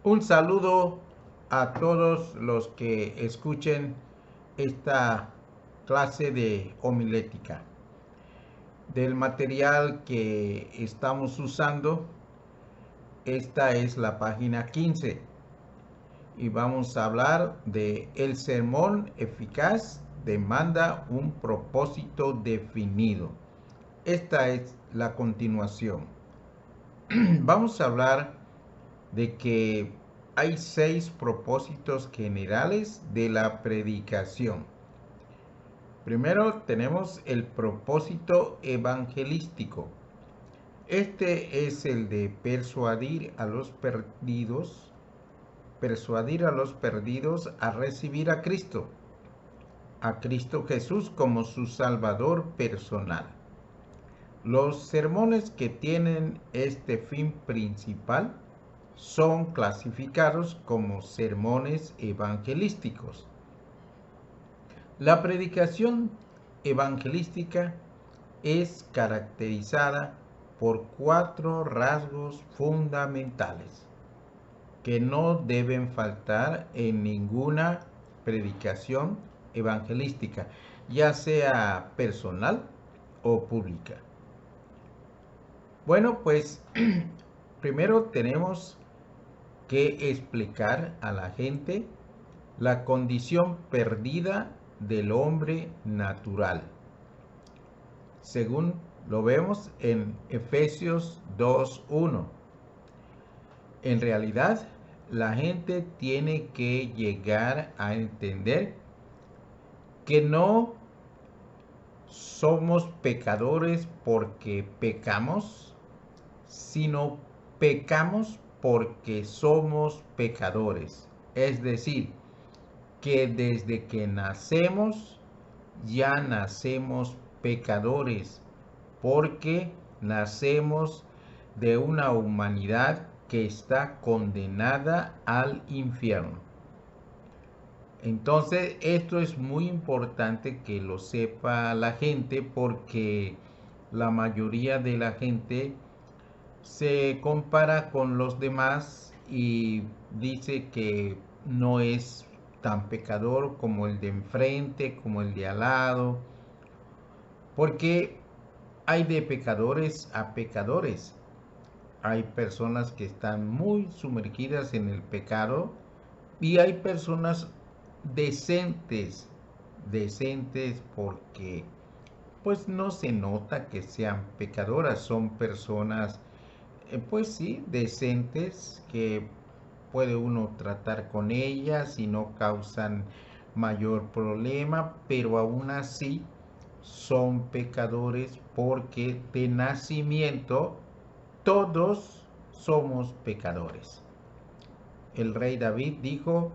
Un saludo a todos los que escuchen esta clase de homilética. Del material que estamos usando, esta es la página 15 y vamos a hablar de el sermón eficaz demanda un propósito definido. Esta es la continuación. Vamos a hablar de que hay 6 propósitos generales de la predicación. Primero tenemos el propósito evangelístico. Este es el de persuadir a los perdidos a recibir a Cristo Jesús como su Salvador personal. Los sermones que tienen este fin principal son clasificados como sermones evangelísticos. La predicación evangelística es caracterizada por 4 rasgos fundamentales que no deben faltar en ninguna predicación evangelística, ya sea personal o pública. Bueno, pues primero tenemos que explicar a la gente la condición perdida del hombre natural, según lo vemos en Efesios 2:1. En realidad, la gente tiene que llegar a entender que no somos pecadores porque pecamos, sino pecamos porque somos pecadores. Es decir, que desde que nacemos ya nacemos pecadores, porque nacemos de una humanidad que está condenada al infierno. Entonces, esto es muy importante que lo sepa la gente, porque la mayoría de la gente se compara con los demás y dice que no es tan pecador como el de enfrente, como el de al lado, porque hay de pecadores a pecadores. Hay personas que están muy sumergidas en el pecado y hay personas decentes, decentes porque pues no se nota que sean pecadoras, son personas pues sí, decentes, que puede uno tratar con ellas y no causan mayor problema, pero aún así son pecadores porque de nacimiento todos somos pecadores. El rey David dijo: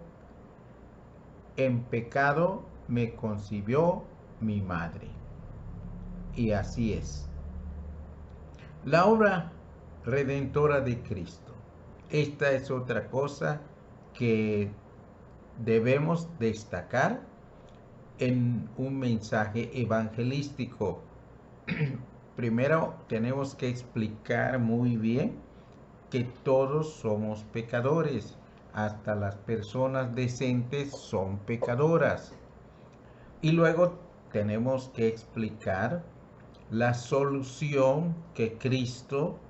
en pecado me concibió mi madre. Y así es. La obra redentora de Cristo. Esta es otra cosa que debemos destacar en un mensaje evangelístico. Primero tenemos que explicar muy bien que todos somos pecadores, hasta las personas decentes son pecadoras. Y luego tenemos que explicar la solución que Cristo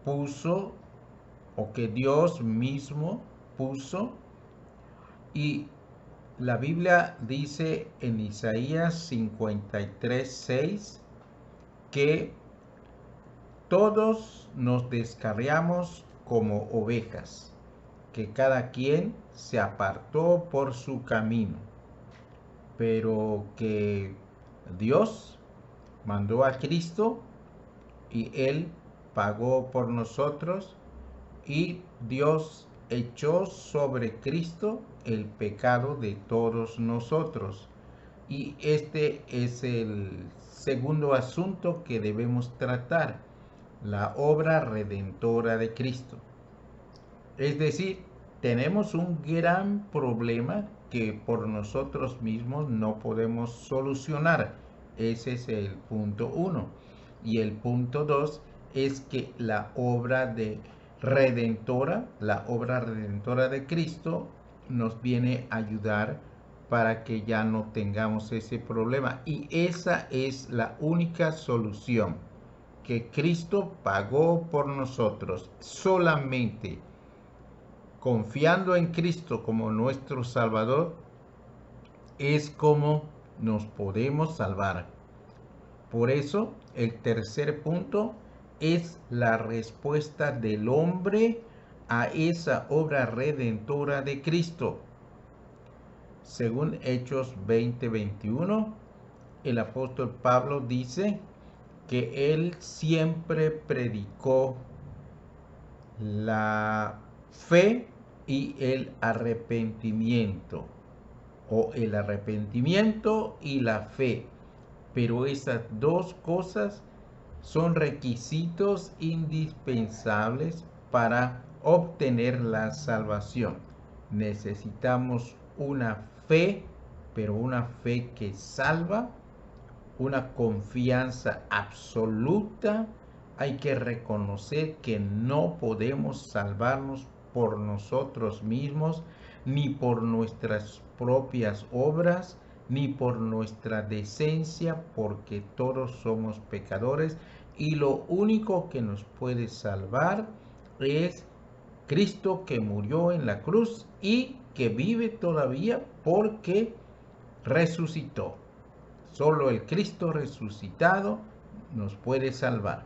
puso, o que Dios mismo puso. Y la Biblia dice en Isaías 53:6 que todos nos descarriamos como ovejas, que cada quien se apartó por su camino, pero que Dios mandó a Cristo y Él pagó por nosotros, y Dios echó sobre Cristo el pecado de todos nosotros. Y este es el segundo asunto que debemos tratar: la obra redentora de Cristo. Es decir, tenemos un gran problema que por nosotros mismos no podemos solucionar. Ese es el punto 1. Y el punto 2 es que la obra de redentora, la obra redentora de Cristo, nos viene a ayudar para que ya no tengamos ese problema. Y esa es la única solución, que Cristo pagó por nosotros. Solamente confiando en Cristo como nuestro Salvador es como nos podemos salvar. Por eso, el tercer punto es la respuesta del hombre a esa obra redentora de Cristo. Según Hechos 20:21, el apóstol Pablo dice que él siempre predicó la fe y el arrepentimiento, o el arrepentimiento y la fe. Pero esas dos cosas son requisitos indispensables para obtener la salvación. Necesitamos una fe, pero una fe que salva, una confianza absoluta. Hay que reconocer que no podemos salvarnos por nosotros mismos, ni por nuestras propias obras, ni por nuestra decencia, porque todos somos pecadores y lo único que nos puede salvar es Cristo, que murió en la cruz y que vive todavía porque resucitó. Solo el Cristo resucitado nos puede salvar.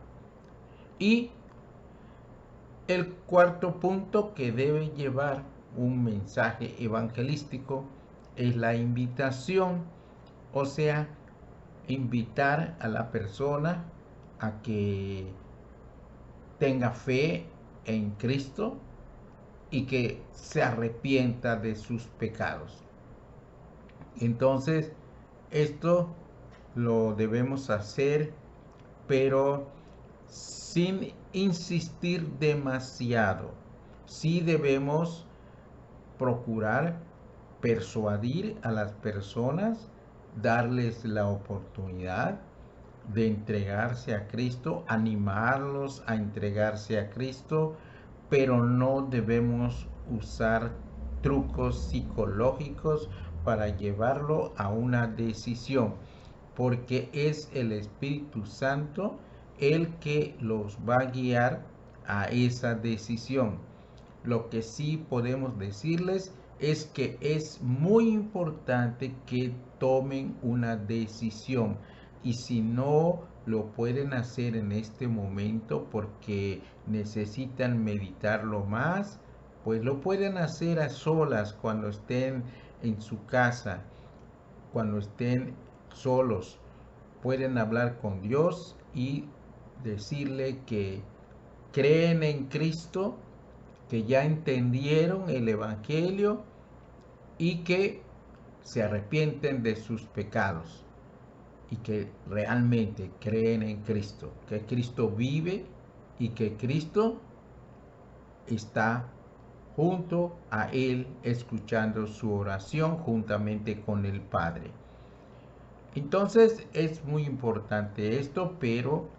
Y el cuarto punto que debe llevar un mensaje evangelístico es la invitación, o sea, invitar a la persona a que tenga fe en Cristo y que se arrepienta de sus pecados. Entonces, esto lo debemos hacer, pero sin insistir demasiado. Sí debemos procurar persuadir a las personas, darles la oportunidad de entregarse a Cristo, animarlos a entregarse a Cristo, pero no debemos usar trucos psicológicos para llevarlo a una decisión, porque es el Espíritu Santo el que los va a guiar a esa decisión. Lo que sí podemos decirles es que es muy importante que tomen una decisión, y si no lo pueden hacer en este momento porque necesitan meditarlo más, pues lo pueden hacer a solas cuando estén en su casa, cuando estén solos. Pueden hablar con Dios y decirle que creen en Cristo, que ya entendieron el Evangelio y que se arrepienten de sus pecados y que realmente creen en Cristo, que Cristo vive y que Cristo está junto a Él escuchando su oración juntamente con el Padre. Entonces es muy importante esto, pero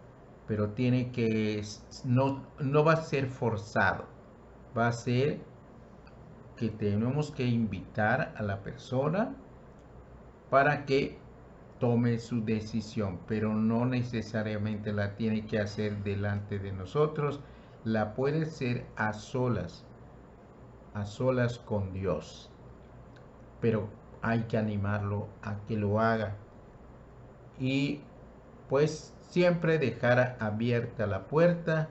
tiene que, no va a ser forzado, va a ser que tenemos que invitar a la persona para que tome su decisión, pero no necesariamente la tiene que hacer delante de nosotros, la puede hacer a solas con Dios, pero hay que animarlo a que lo haga y pues siempre dejar abierta la puerta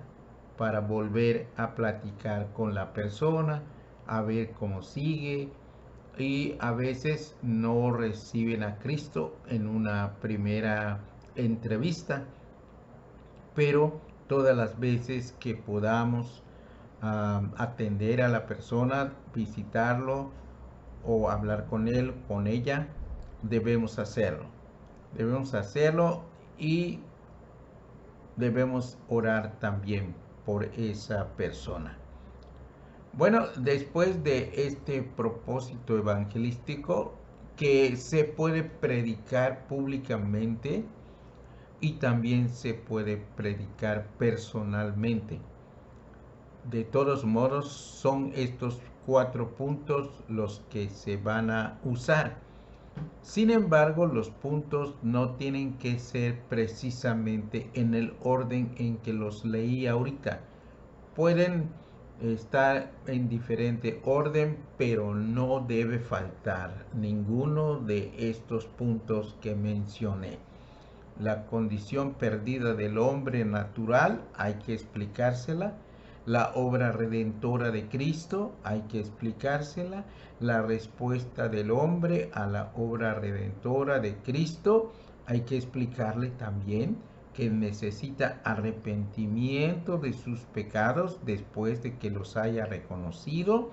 para volver a platicar con la persona, a ver cómo sigue. Y a veces no reciben a Cristo en una primera entrevista, pero todas las veces que podamos atender a la persona, visitarlo o hablar con él, con ella, debemos hacerlo. Debemos hacerlo y debemos orar también por esa persona. Bueno, después de este propósito evangelístico que se puede predicar públicamente y también se puede predicar personalmente. De todos modos, son estos 4 puntos los que se van a usar. Sin embargo, los puntos no tienen que ser precisamente en el orden en que los leí ahorita. Pueden estar en diferente orden, pero no debe faltar ninguno de estos puntos que mencioné. La condición perdida del hombre natural hay que explicársela. La obra redentora de Cristo hay que explicársela. La respuesta del hombre a la obra redentora de Cristo hay que explicarle también que necesita arrepentimiento de sus pecados después de que los haya reconocido,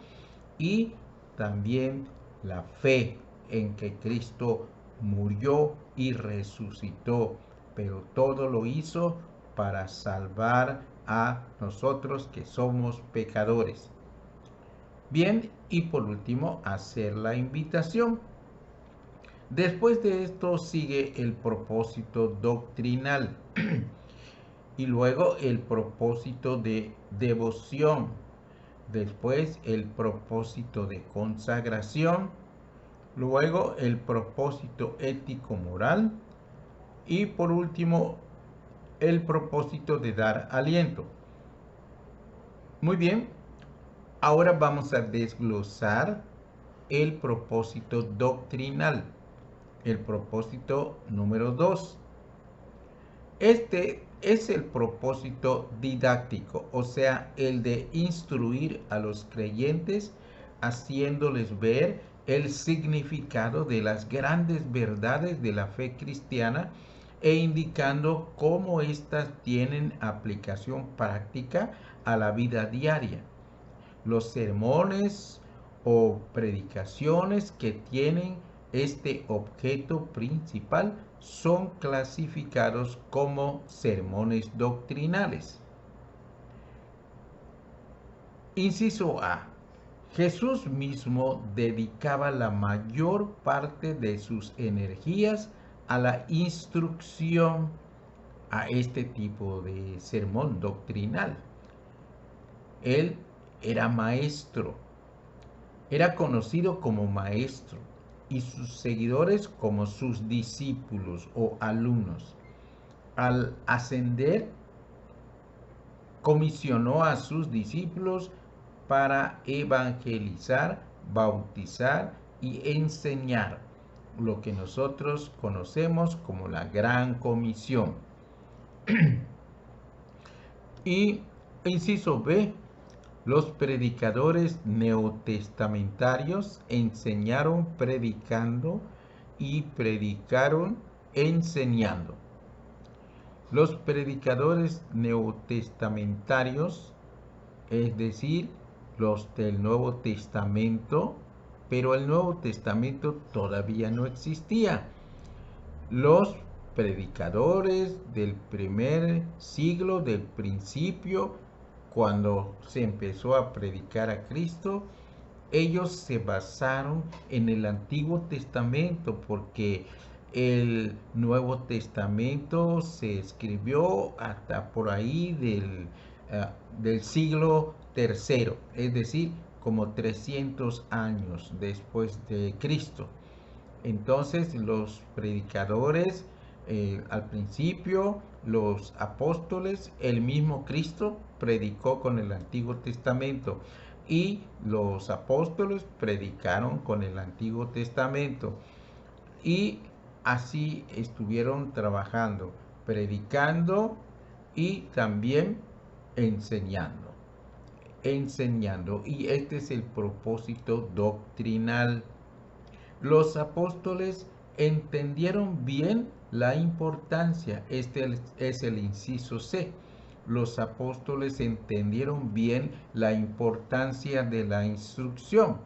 y también la fe en que Cristo murió y resucitó, pero todo lo hizo para salvar a nosotros que somos pecadores. Bien, y por último, hacer la invitación. Después de esto sigue el propósito doctrinal y luego el propósito de devoción. Después el propósito de consagración, luego el propósito ético-moral y por último el propósito de dar aliento. Muy bien, ahora vamos a desglosar el propósito doctrinal, el propósito número 2. Este es el propósito didáctico, o sea, el de instruir a los creyentes, haciéndoles ver el significado de las grandes verdades de la fe cristiana e indicando cómo éstas tienen aplicación práctica a la vida diaria. Los sermones o predicaciones que tienen este objeto principal son clasificados como sermones doctrinales. Inciso A. Jesús mismo dedicaba la mayor parte de sus energías a la instrucción a este tipo de sermón doctrinal. Él era maestro, era conocido como maestro y sus seguidores como sus discípulos o alumnos. Al ascender, comisionó a sus discípulos para evangelizar, bautizar y enseñar, lo que nosotros conocemos como la Gran Comisión. Y inciso B, los predicadores neotestamentarios enseñaron predicando y predicaron enseñando. Los predicadores neotestamentarios, es decir, los del Nuevo Testamento, pero el Nuevo Testamento todavía no existía. Los predicadores del primer siglo, del principio, cuando se empezó a predicar a Cristo, ellos se basaron en el Antiguo Testamento porque el Nuevo Testamento se escribió hasta por ahí del siglo III, es decir, como 300 años después de Cristo. Entonces los predicadores, al principio, los apóstoles, el mismo Cristo predicó con el Antiguo Testamento y los apóstoles predicaron con el Antiguo Testamento y así estuvieron trabajando, predicando y también enseñando. Y este es el propósito doctrinal. Los apóstoles entendieron bien la importancia, este es el inciso C. Los apóstoles entendieron bien la importancia de la instrucción.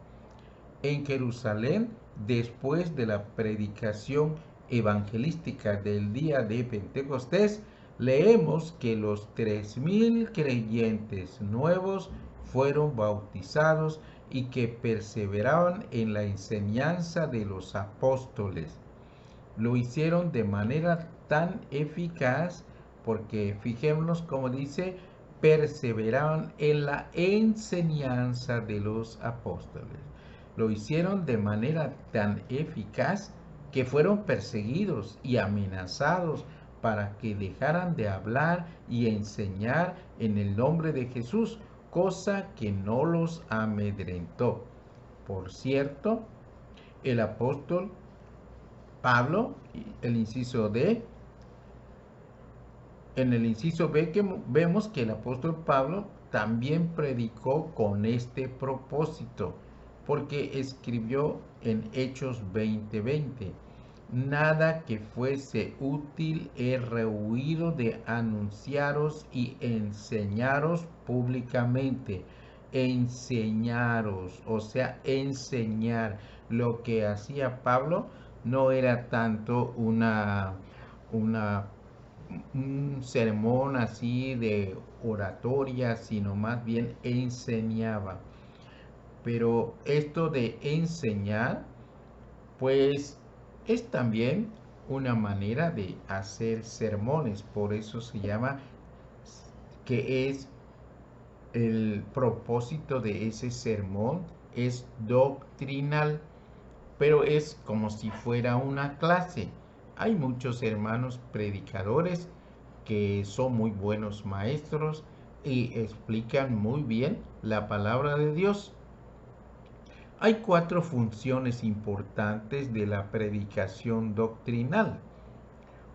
En Jerusalén, después de la predicación evangelística del día de Pentecostés, leemos que los 3,000 creyentes nuevos fueron bautizados y que perseveraban en la enseñanza de los apóstoles. Lo hicieron de manera tan eficaz porque fijémonos como dice, perseveraban en la enseñanza de los apóstoles. Lo hicieron de manera tan eficaz que fueron perseguidos y amenazados para que dejaran de hablar y enseñar en el nombre de Jesús, cosa que no los amedrentó. Por cierto, el apóstol Pablo, el inciso D, en el inciso B que vemos que el apóstol Pablo también predicó con este propósito, porque escribió en Hechos 20:20, nada que fuese útil he rehuido de anunciaros y enseñaros públicamente. Enseñaros, o sea, enseñar. Lo que hacía Pablo no era tanto una un sermón así de oratoria, sino más bien enseñaba. Pero esto de enseñar, pues es también una manera de hacer sermones, por eso se llama, que es el propósito de ese sermón, es doctrinal, pero es como si fuera una clase. Hay muchos hermanos predicadores que son muy buenos maestros y explican muy bien la palabra de Dios. Hay 4 funciones importantes de la predicación doctrinal.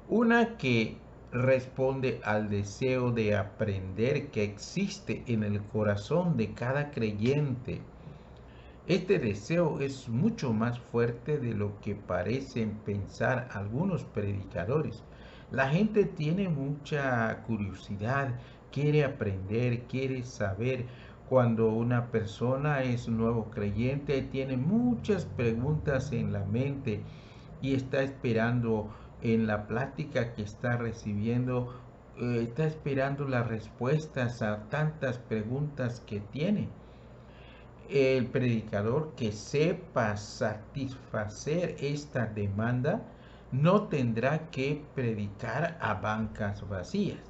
Una que responde al deseo de aprender que existe en el corazón de cada creyente. Este deseo es mucho más fuerte de lo que parecen pensar algunos predicadores. La gente tiene mucha curiosidad, quiere aprender, quiere saber. Cuando una persona es un nuevo creyente, tiene muchas preguntas en la mente y está esperando en la plática que está recibiendo, está esperando las respuestas a tantas preguntas que tiene. El predicador que sepa satisfacer esta demanda no tendrá que predicar a bancas vacías,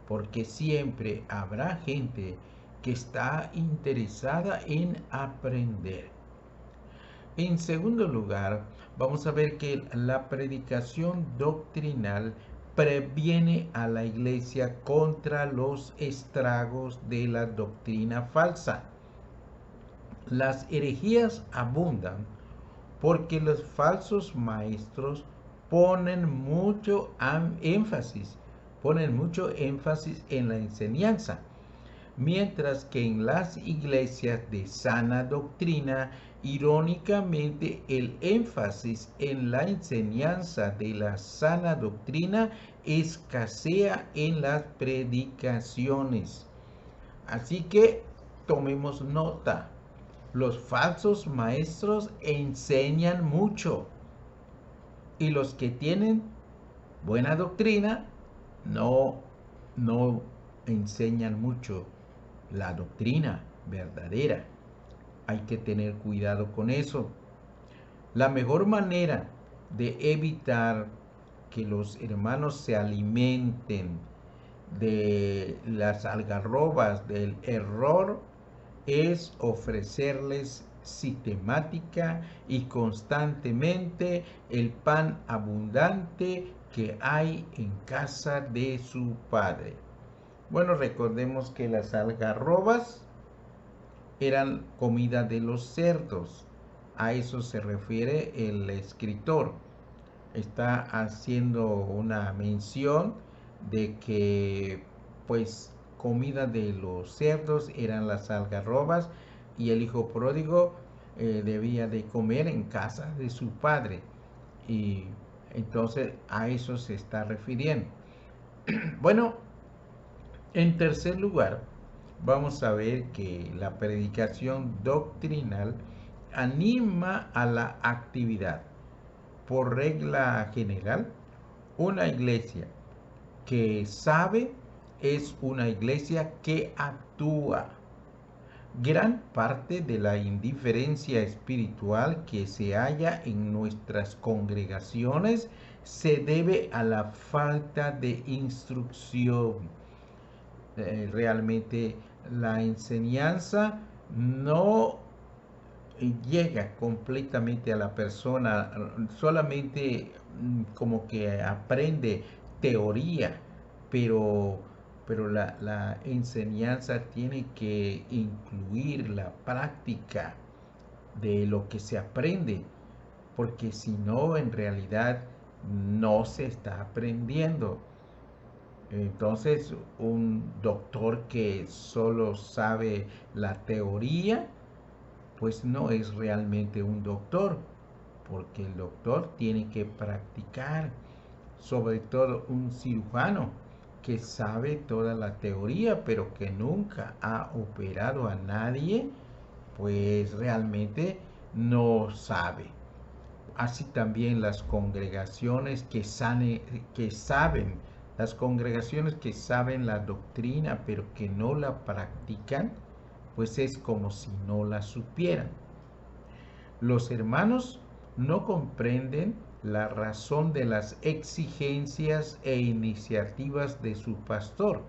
porque siempre habrá gente que está interesada en aprender. En segundo lugar, vamos a ver que la predicación doctrinal previene a la iglesia contra los estragos de la doctrina falsa. Las herejías abundan porque los falsos maestros ponen mucho énfasis en la enseñanza, mientras que en las iglesias de sana doctrina, irónicamente, el énfasis en la enseñanza de la sana doctrina escasea en las predicaciones. Así que tomemos nota. Los falsos maestros enseñan mucho y los que tienen buena doctrina no enseñan mucho la doctrina verdadera. Hay que tener cuidado con eso. La mejor manera de evitar que los hermanos se alimenten de las algarrobas del error es ofrecerles sistemática y constantemente el pan abundante que hay en casa de su padre. Bueno, recordemos que las algarrobas eran comida de los cerdos. A eso se refiere el escritor. Está haciendo una mención de que pues comida de los cerdos eran las algarrobas y el hijo pródigo debía de comer en casa de su padre, y entonces a eso se está refiriendo. Bueno, en tercer lugar, vamos a ver que la predicación doctrinal anima a la actividad. Por regla general, una iglesia que sabe es una iglesia que actúa. Gran parte de la indiferencia espiritual que se halla en nuestras congregaciones se debe a la falta de instrucción. realmente la enseñanza no llega completamente a la persona, solamente como que aprende teoría, pero, pero la enseñanza tiene que incluir la práctica de lo que se aprende, porque si no, en realidad no se está aprendiendo. Entonces, un doctor que solo sabe la teoría, pues no es realmente un doctor, porque el doctor tiene que practicar, sobre todo un cirujano que sabe toda la teoría, pero que nunca ha operado a nadie, pues realmente no sabe. Así también las congregaciones que saben, las congregaciones que saben la doctrina, pero que no la practican, pues es como si no la supieran. Los hermanos no comprenden la razón de las exigencias e iniciativas de su pastor,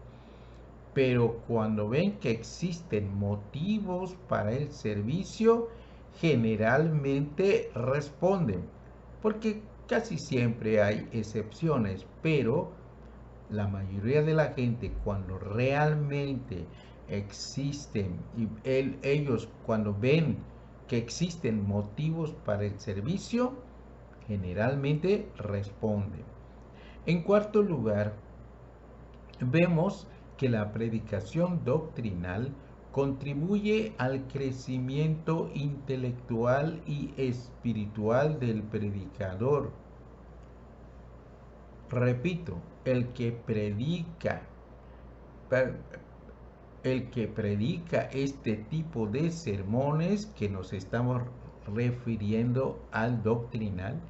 pero cuando ven que existen motivos para el servicio, generalmente responden, porque casi siempre hay excepciones, pero la mayoría de la gente cuando realmente existen y ellos cuando ven que existen motivos para el servicio, generalmente responden. En cuarto lugar, vemos que la predicación doctrinal contribuye al crecimiento intelectual y espiritual del predicador. Repito, el que predica este tipo de sermones que nos estamos refiriendo al doctrinal,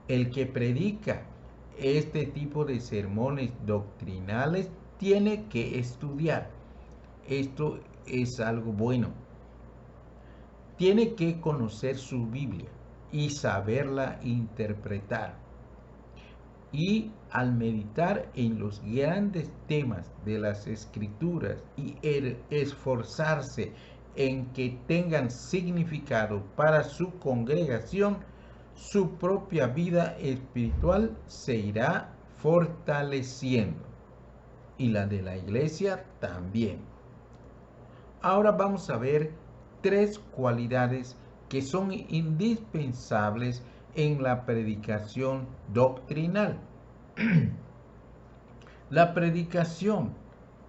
el que predica este tipo de sermones doctrinales tiene que estudiar. Esto es algo bueno. Tiene que conocer su Biblia y saberla interpretar. Y al meditar en los grandes temas de las escrituras y esforzarse en que tengan significado para su congregación, su propia vida espiritual se irá fortaleciendo y la de la iglesia también. Ahora vamos a ver tres cualidades que son indispensables en la predicación doctrinal. La predicación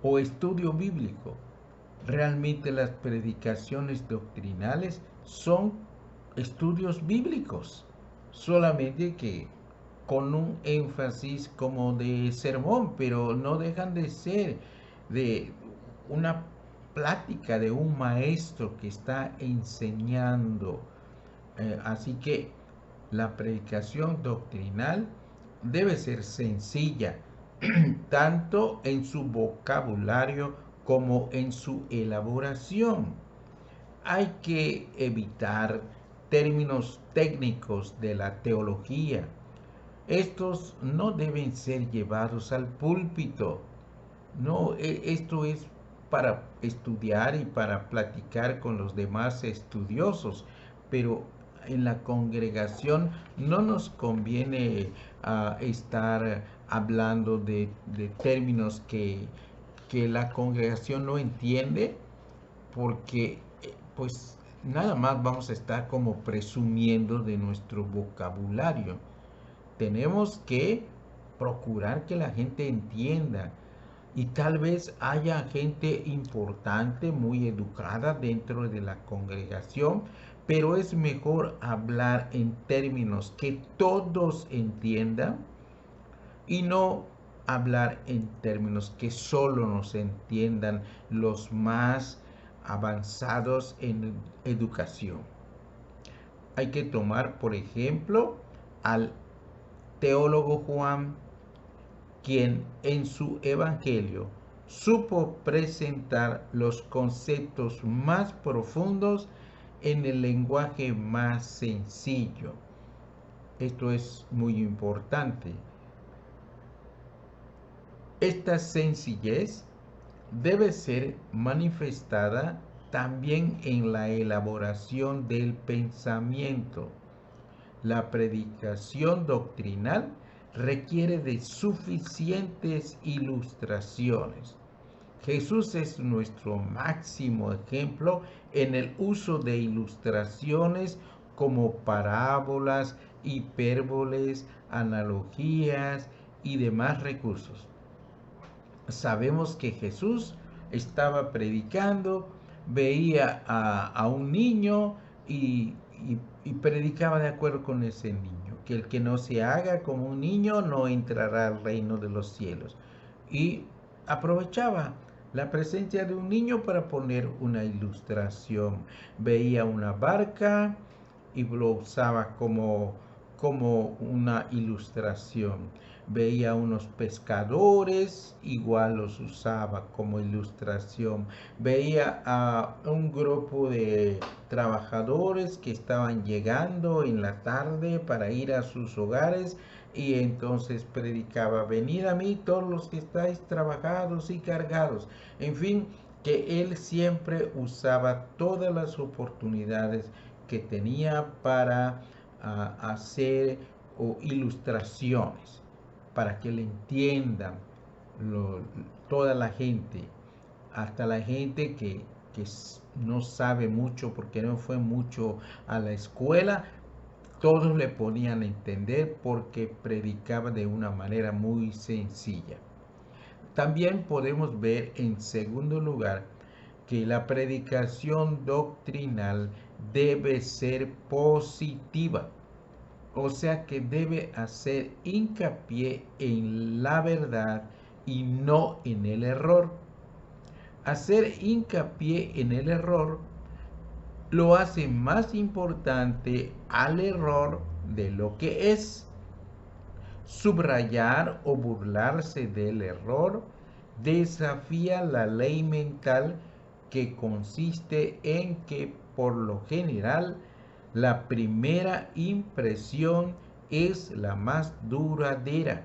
o estudio bíblico. Realmente las predicaciones doctrinales son estudios bíblicos, solamente que con un énfasis como de sermón, pero no dejan de ser de una plática de un maestro que está enseñando. Así que la predicación doctrinal debe ser sencilla, tanto en su vocabulario como en su elaboración. Hay que evitar términos técnicos de la teología. Estos no deben ser llevados al púlpito. No, esto es para estudiar y para platicar con los demás estudiosos, pero en la congregación no nos conviene estar hablando de términos que la congregación no entiende, porque pues nada más vamos a estar como presumiendo de nuestro vocabulario. Tenemos que procurar que la gente entienda y tal vez haya gente importante, muy educada dentro de la congregación, pero es mejor hablar en términos que todos entiendan y no hablar en términos que solo nos entiendan los más avanzados en educación. Hay que tomar, por ejemplo, al teólogo Juan, quien en su evangelio supo presentar los conceptos más profundos en el lenguaje más sencillo. Esto es muy importante. Esta sencillez debe ser manifestada también en la elaboración del pensamiento. La predicación doctrinal requiere de suficientes ilustraciones. Jesús es nuestro máximo ejemplo en el uso de ilustraciones como parábolas, hipérboles, analogías y demás recursos. Sabemos que Jesús estaba predicando, veía a un niño y predicaba de acuerdo con ese niño, que el que no se haga como un niño no entrará al reino de los cielos. Y aprovechaba la presencia de un niño para poner una ilustración. Veía una barca y lo usaba como una ilustración. Veía unos pescadores, igual los usaba como ilustración. Veía a un grupo de trabajadores que estaban llegando en la tarde para ir a sus hogares y entonces predicaba: venid a mí todos los que estáis trabajados y cargados. En fin, que él siempre usaba todas las oportunidades que tenía para hacer ilustraciones, para que le entiendan toda la gente, hasta la gente que no sabe mucho porque no fue mucho a la escuela. Todos le ponían a entender porque predicaba de una manera muy sencilla. También podemos ver en segundo lugar que la predicación doctrinal debe ser positiva, o sea que debe hacer hincapié en la verdad y no en el error. Hacer hincapié en el error lo hace más importante al error de lo que es. Subrayar o burlarse del error desafía la ley mental, que consiste en que por lo general la primera impresión es la más duradera.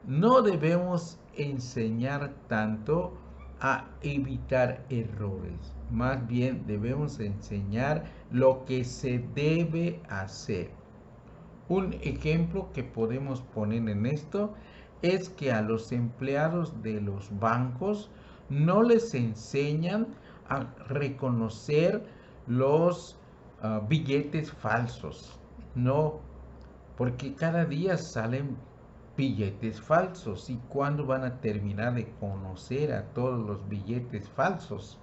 No debemos enseñar tanto a evitar errores, más bien debemos enseñar lo que se debe hacer. Un ejemplo que podemos poner en esto es que a los empleados de los bancos no les enseñan a reconocer los billetes falsos. No, porque cada día salen billetes falsos. ¿Y cuándo van a terminar de conocer a todos los billetes falsos?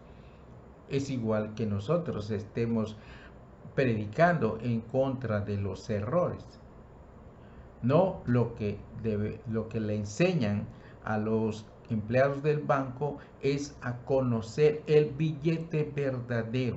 Es igual que nosotros estemos predicando en contra de los errores. No, lo que le enseñan a los empleados del banco es a conocer el billete verdadero.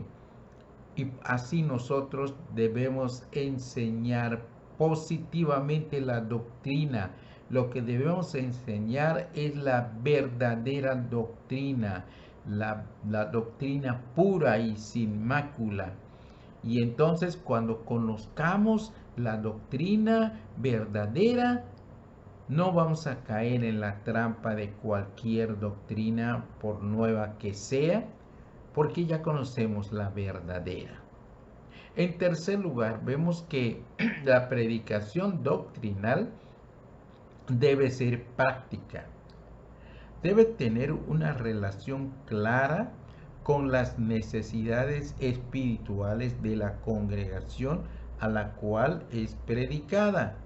Y así nosotros debemos enseñar positivamente la doctrina. Lo que debemos enseñar es la verdadera doctrina, la doctrina pura y sin mácula. Y entonces cuando conozcamos la doctrina verdadera, no vamos a caer en la trampa de cualquier doctrina, por nueva que sea, porque ya conocemos la verdadera. En tercer lugar, vemos que la predicación doctrinal debe ser práctica. Debe tener una relación clara con las necesidades espirituales de la congregación a la cual es predicada.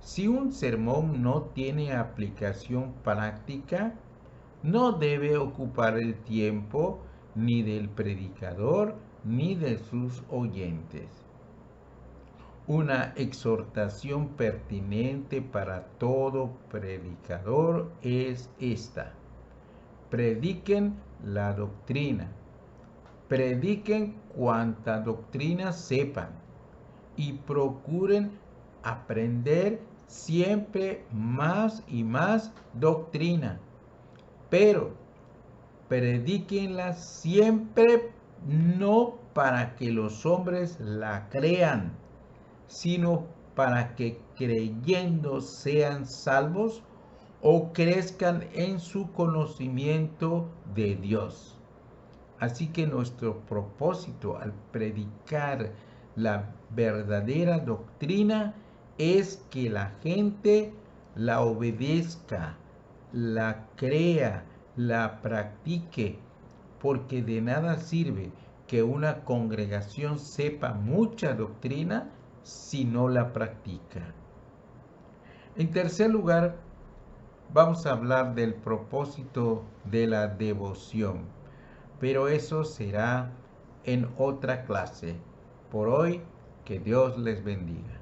Si un sermón no tiene aplicación práctica, no debe ocupar el tiempo ni del predicador ni de sus oyentes. Una exhortación pertinente para todo predicador es esta: prediquen la doctrina, prediquen cuanta doctrina sepan y procuren aprender siempre más y más doctrina, pero predíquenla siempre no para que los hombres la crean, sino para que creyendo sean salvos, o crezcan en su conocimiento de Dios. Así que nuestro propósito al predicar la verdadera doctrina es que la gente la obedezca, la crea, la practique, porque de nada sirve que una congregación sepa mucha doctrina si no la practica. En tercer lugar, vamos a hablar del propósito de la devoción, pero eso será en otra clase. Por hoy, que Dios les bendiga.